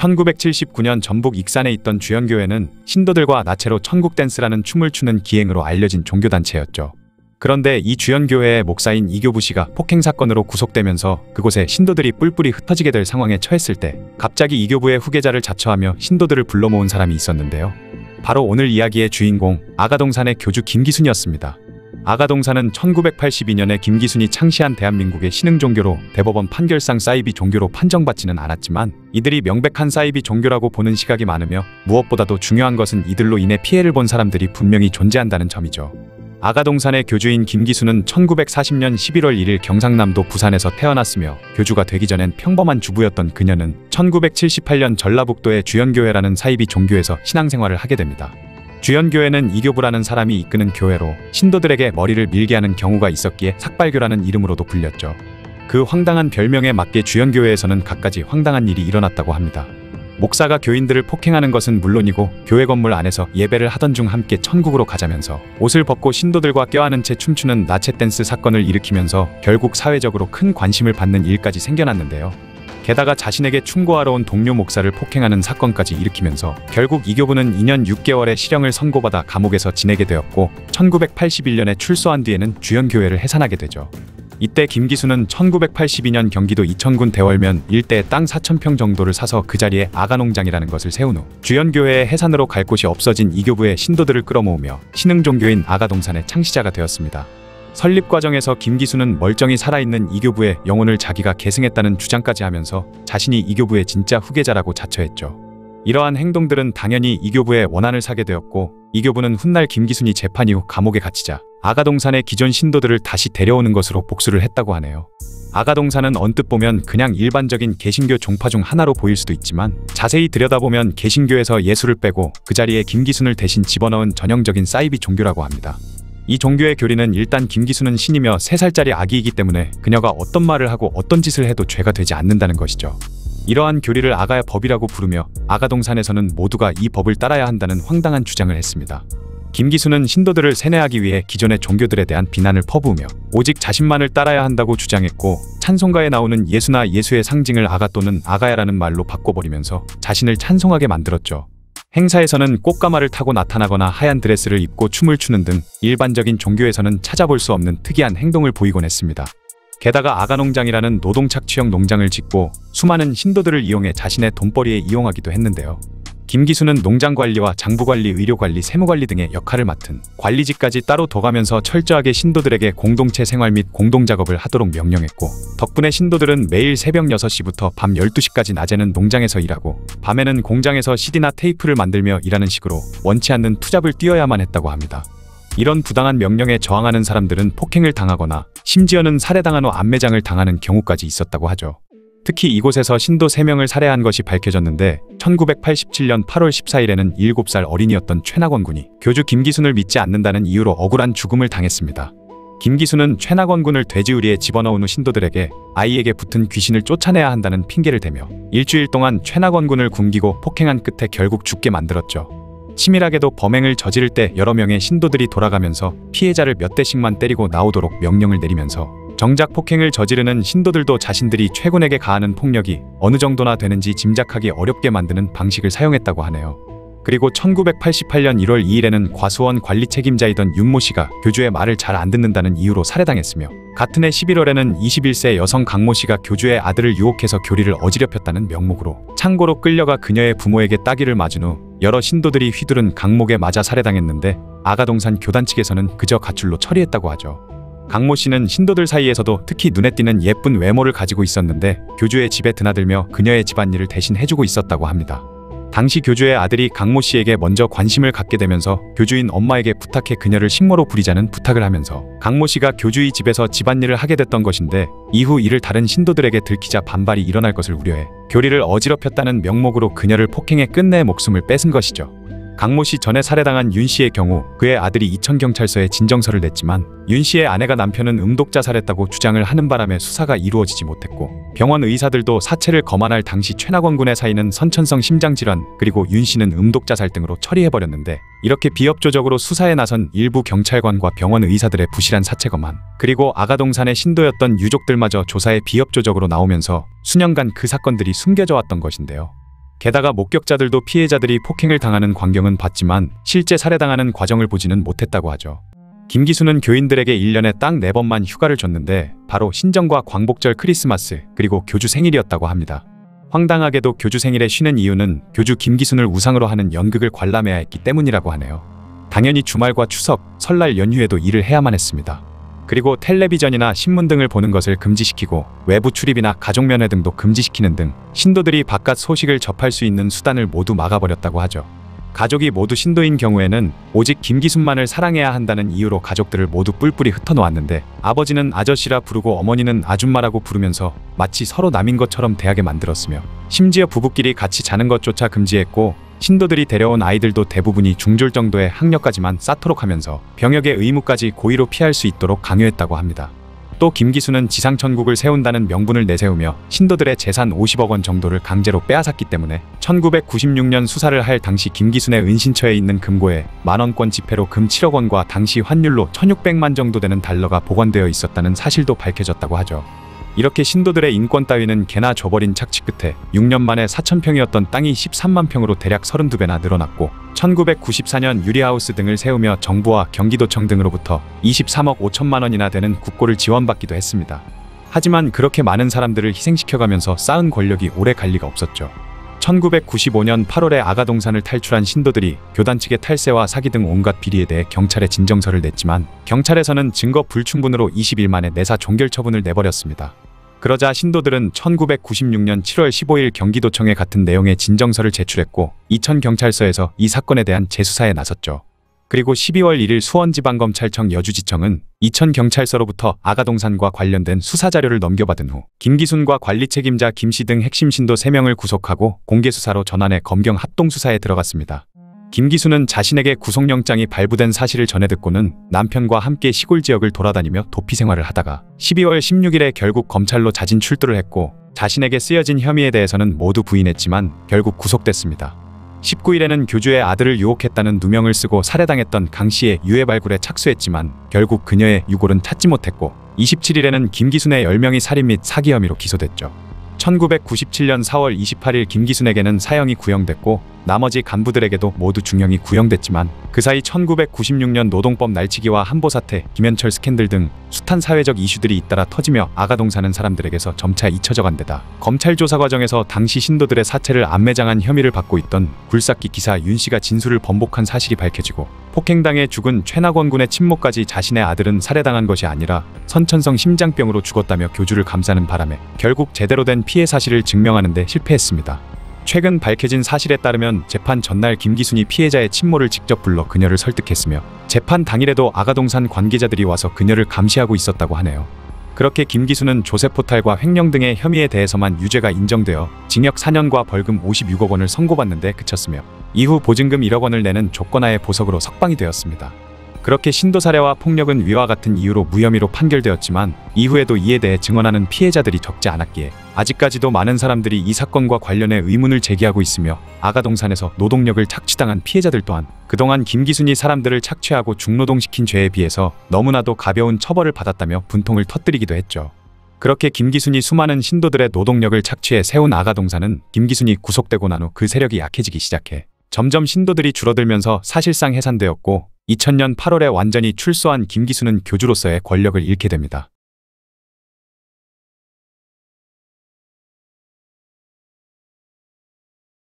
1979년 전북 익산에 있던 주연교회는 신도들과 나체로 천국댄스라는 춤을 추는 기행으로 알려진 종교단체였죠. 그런데 이 주연교회의 목사인 이교부 씨가 폭행 사건으로 구속되면서 그곳에 신도들이 뿔뿔이 흩어지게 될 상황에 처했을 때 갑자기 이교부의 후계자를 자처하며 신도들을 불러 모은 사람이 있었는데요. 바로 오늘 이야기의 주인공 아가동산의 교주 김기순이었습니다. 아가동산은 1982년에 김기순이 창시한 대한민국의 신흥종교로 대법원 판결상 사이비 종교로 판정받지는 않았지만 이들이 명백한 사이비 종교라고 보는 시각이 많으며 무엇보다도 중요한 것은 이들로 인해 피해를 본 사람들이 분명히 존재한다는 점이죠. 아가동산의 교주인 김기순은 1940년 11월 1일 경상남도 부산에서 태어났으며 교주가 되기 전엔 평범한 주부였던 그녀는 1978년 전라북도의 주연교회라는 사이비 종교에서 신앙생활을 하게 됩니다. 주연교회는 이교부라는 사람이 이끄는 교회로 신도들에게 머리를 밀게 하는 경우가 있었기에 삭발교라는 이름으로도 불렸죠. 그 황당한 별명에 맞게 주연교회에서는 갖가지 황당한 일이 일어났다고 합니다. 목사가 교인들을 폭행하는 것은 물론이고 교회 건물 안에서 예배를 하던 중 함께 천국으로 가자면서 옷을 벗고 신도들과 껴안은 채 춤추는 나체 댄스 사건을 일으키면서 결국 사회적으로 큰 관심을 받는 일까지 생겨났는데요. 게다가 자신에게 충고하러 온 동료 목사를 폭행하는 사건까지 일으키면서 결국 이교부는 2년 6개월의 실형을 선고받아 감옥에서 지내게 되었고 1981년에 출소한 뒤에는 주연교회를 해산하게 되죠. 이때 김기순은 1982년 경기도 이천군 대월면 일대에 땅 4,000평 정도를 사서 그 자리에 아가농장이라는 것을 세운 후 주연교회의 해산으로 갈 곳이 없어진 이교부의 신도들을 끌어모으며 신흥종교인 아가동산의 창시자가 되었습니다. 설립 과정에서 김기순은 멀쩡히 살아있는 이교부의 영혼을 자기가 계승했다는 주장까지 하면서 자신이 이교부의 진짜 후계자라고 자처했죠. 이러한 행동들은 당연히 이교부의 원한을 사게 되었고 이교부는 훗날 김기순이 재판 이후 감옥에 갇히자 아가동산의 기존 신도들을 다시 데려오는 것으로 복수를 했다고 하네요. 아가동산은 언뜻 보면 그냥 일반적인 개신교 종파 중 하나로 보일 수도 있지만 자세히 들여다보면 개신교에서 예수를 빼고 그 자리에 김기순을 대신 집어넣은 전형적인 사이비 종교라고 합니다. 이 종교의 교리는 일단 김기순은 신이며 3살짜리 아기이기 때문에 그녀가 어떤 말을 하고 어떤 짓을 해도 죄가 되지 않는다는 것이죠. 이러한 교리를 아가야 법이라고 부르며 아가동산에서는 모두가 이 법을 따라야 한다는 황당한 주장을 했습니다. 김기순은 신도들을 세뇌하기 위해 기존의 종교들에 대한 비난을 퍼부으며 오직 자신만을 따라야 한다고 주장했고 찬송가에 나오는 예수나 예수의 상징을 아가 또는 아가야라는 말로 바꿔버리면서 자신을 찬송하게 만들었죠. 행사에서는 꽃가마를 타고 나타나거나 하얀 드레스를 입고 춤을 추는 등 일반적인 종교에서는 찾아볼 수 없는 특이한 행동을 보이곤 했습니다. 게다가 아가농장이라는 노동착취형 농장을 짓고 수많은 신도들을 이용해 자신의 돈벌이에 이용하기도 했는데요. 김기순은 농장관리와 장부관리, 의료관리, 세무관리 등의 역할을 맡은 관리직까지 따로 둬가면서 철저하게 신도들에게 공동체 생활 및 공동작업을 하도록 명령했고 덕분에 신도들은 매일 새벽 6시부터 밤 12시까지 낮에는 농장에서 일하고 밤에는 공장에서 CD나 테이프를 만들며 일하는 식으로 원치 않는 투잡을 뛰어야만 했다고 합니다. 이런 부당한 명령에 저항하는 사람들은 폭행을 당하거나 심지어는 살해당한 후 안매장을 당하는 경우까지 있었다고 하죠. 특히 이곳에서 신도 3명을 살해한 것이 밝혀졌는데 1987년 8월 14일에는 7살 어린이였던 최낙원 군이 교주 김기순을 믿지 않는다는 이유로 억울한 죽음을 당했습니다. 김기순은 최낙원 군을 돼지우리에 집어넣은 후 신도들에게 아이에게 붙은 귀신을 쫓아내야 한다는 핑계를 대며 일주일 동안 최낙원 군을 굶기고 폭행한 끝에 결국 죽게 만들었죠. 치밀하게도 범행을 저지를 때 여러 명의 신도들이 돌아가면서 피해자를 몇 대씩만 때리고 나오도록 명령을 내리면서 정작 폭행을 저지르는 신도들도 자신들이 최군에게 가하는 폭력이 어느 정도나 되는지 짐작하기 어렵게 만드는 방식을 사용했다고 하네요. 그리고 1988년 1월 2일에는 과수원 관리 책임자이던 윤모 씨가 교주의 말을 잘 안 듣는다는 이유로 살해당했으며 같은 해 11월에는 21세 여성 강모 씨가 교주의 아들을 유혹해서 교리를 어지럽혔다는 명목으로 창고로 끌려가 그녀의 부모에게 따귀를 맞은 후 여러 신도들이 휘두른 강목에 맞아 살해당했는데 아가동산 교단 측에서는 그저 가출로 처리했다고 하죠. 강모 씨는 신도들 사이에서도 특히 눈에 띄는 예쁜 외모를 가지고 있었는데 교주의 집에 드나들며 그녀의 집안일을 대신 해주고 있었다고 합니다. 당시 교주의 아들이 강모 씨에게 먼저 관심을 갖게 되면서 교주인 엄마에게 부탁해 그녀를 식모로 부리자는 부탁을 하면서 강모 씨가 교주의 집에서 집안일을 하게 됐던 것인데 이후 이를 다른 신도들에게 들키자 반발이 일어날 것을 우려해 교리를 어지럽혔다는 명목으로 그녀를 폭행해 끝내 목숨을 뺏은 것이죠. 강모 씨 전에 살해당한 윤 씨의 경우 그의 아들이 이천경찰서에 진정서를 냈지만 윤 씨의 아내가 남편은 음독자살했다고 주장을 하는 바람에 수사가 이루어지지 못했고 병원 의사들도 사체를 검안할 당시 최낙원 군의 사인은 선천성 심장질환 그리고 윤 씨는 음독자살 등으로 처리해버렸는데 이렇게 비협조적으로 수사에 나선 일부 경찰관과 병원 의사들의 부실한 사체 검안 그리고 아가동산의 신도였던 유족들마저 조사에 비협조적으로 나오면서 수년간 그 사건들이 숨겨져 왔던 것인데요. 게다가 목격자들도 피해자들이 폭행을 당하는 광경은 봤지만 실제 살해당하는 과정을 보지는 못했다고 하죠. 김기수는 교인들에게 1년에 딱 4번만 휴가를 줬는데 바로 신정과 광복절, 크리스마스, 그리고 교주 생일이었다고 합니다. 황당하게도 교주 생일에 쉬는 이유는 교주 김기순을 우상으로 하는 연극을 관람해야 했기 때문이라고 하네요. 당연히 주말과 추석, 설날 연휴에도 일을 해야만 했습니다. 그리고 텔레비전이나 신문 등을 보는 것을 금지시키고 외부 출입이나 가족면회 등도 금지시키는 등 신도들이 바깥 소식을 접할 수 있는 수단을 모두 막아버렸다고 하죠. 가족이 모두 신도인 경우에는 오직 김기순만을 사랑해야 한다는 이유로 가족들을 모두 뿔뿔이 흩어놓았는데 아버지는 아저씨라 부르고 어머니는 아줌마라고 부르면서 마치 서로 남인 것처럼 대하게 만들었으며 심지어 부부끼리 같이 자는 것조차 금지했고 신도들이 데려온 아이들도 대부분이 중졸 정도의 학력까지만 쌓도록 하면서 병역의 의무까지 고의로 피할 수 있도록 강요했다고 합니다. 또 김기순은 지상천국을 세운다는 명분을 내세우며 신도들의 재산 50억 원 정도를 강제로 빼앗았기 때문에 1996년 수사를 할 당시 김기순의 은신처에 있는 금고에 만원권 지폐로 금 7억 원과 당시 환율로 1600만 정도 되는 달러가 보관되어 있었다는 사실도 밝혀졌다고 하죠. 이렇게 신도들의 인권 따위는 개나 줘버린 착취 끝에 6년 만에 4,000평이었던 땅이 13만 평으로 대략 32배나 늘어났고 1994년 유리하우스 등을 세우며 정부와 경기도청 등으로부터 23억 5천만 원이나 되는 국고를 지원받기도 했습니다. 하지만 그렇게 많은 사람들을 희생시켜가면서 쌓은 권력이 오래 갈 리가 없었죠. 1995년 8월에 아가동산을 탈출한 신도들이 교단 측의 탈세와 사기 등 온갖 비리에 대해 경찰에 진정서를 냈지만 경찰에서는 증거 불충분으로 20일 만에 내사 종결 처분을 내버렸습니다. 그러자 신도들은 1996년 7월 15일 경기도청에 같은 내용의 진정서를 제출했고 이천경찰서에서 이 사건에 대한 재수사에 나섰죠. 그리고 12월 1일 수원지방검찰청 여주지청은 이천경찰서로부터 아가동산과 관련된 수사자료를 넘겨받은 후 김기순과 관리 책임자 김씨 등 핵심 신도 3명을 구속하고 공개수사로 전환해 검경 합동수사에 들어갔습니다. 김기순은 자신에게 구속영장이 발부된 사실을 전해 듣고는 남편과 함께 시골 지역을 돌아다니며 도피 생활을 하다가 12월 16일에 결국 검찰로 자진 출두를 했고 자신에게 쓰여진 혐의에 대해서는 모두 부인했지만 결국 구속됐습니다. 19일에는 교주의 아들을 유혹했다는 누명을 쓰고 살해당했던 강 씨의 유해 발굴에 착수했지만 결국 그녀의 유골은 찾지 못했고 27일에는 김기순의 10명이 살인 및 사기 혐의로 기소됐죠. 1997년 4월 28일 김기순에게는 사형이 구형됐고 나머지 간부들에게도 모두 중형이 구형됐지만 그 사이 1996년 노동법 날치기와 한보사태, 김현철 스캔들 등 숱한 사회적 이슈들이 잇따라 터지며 아가동사는 사람들에게서 점차 잊혀져간 데다 검찰 조사 과정에서 당시 신도들의 사체를 암매장한 혐의를 받고 있던 굴삭기 기사 윤 씨가 진술을 번복한 사실이 밝혀지고 폭행당해 죽은 최낙원 군의 친모까지 자신의 아들은 살해당한 것이 아니라 선천성 심장병으로 죽었다며 교주를 감싸는 바람에 결국 제대로 된 피해 사실을 증명하는 데 실패했습니다. 최근 밝혀진 사실에 따르면 재판 전날 김기순이 피해자의 친모를 직접 불러 그녀를 설득했으며 재판 당일에도 아가동산 관계자들이 와서 그녀를 감시하고 있었다고 하네요. 그렇게 김기순은 조세포탈과 횡령 등의 혐의에 대해서만 유죄가 인정되어 징역 4년과 벌금 56억 원을 선고받는 데 그쳤으며 이후 보증금 1억 원을 내는 조건하에 보석으로 석방이 되었습니다. 그렇게 신도 살해와 폭력은 위와 같은 이유로 무혐의로 판결되었지만 이후에도 이에 대해 증언하는 피해자들이 적지 않았기에 아직까지도 많은 사람들이 이 사건과 관련해 의문을 제기하고 있으며 아가동산에서 노동력을 착취당한 피해자들 또한 그동안 김기순이 사람들을 착취하고 중노동시킨 죄에 비해서 너무나도 가벼운 처벌을 받았다며 분통을 터뜨리기도 했죠. 그렇게 김기순이 수많은 신도들의 노동력을 착취해 세운 아가동산은 김기순이 구속되고 난 후 그 세력이 약해지기 시작해 점점 신도들이 줄어들면서 사실상 해산되었고 2000년 8월에 완전히 출소한 김기순은 교주로서의 권력을 잃게 됩니다.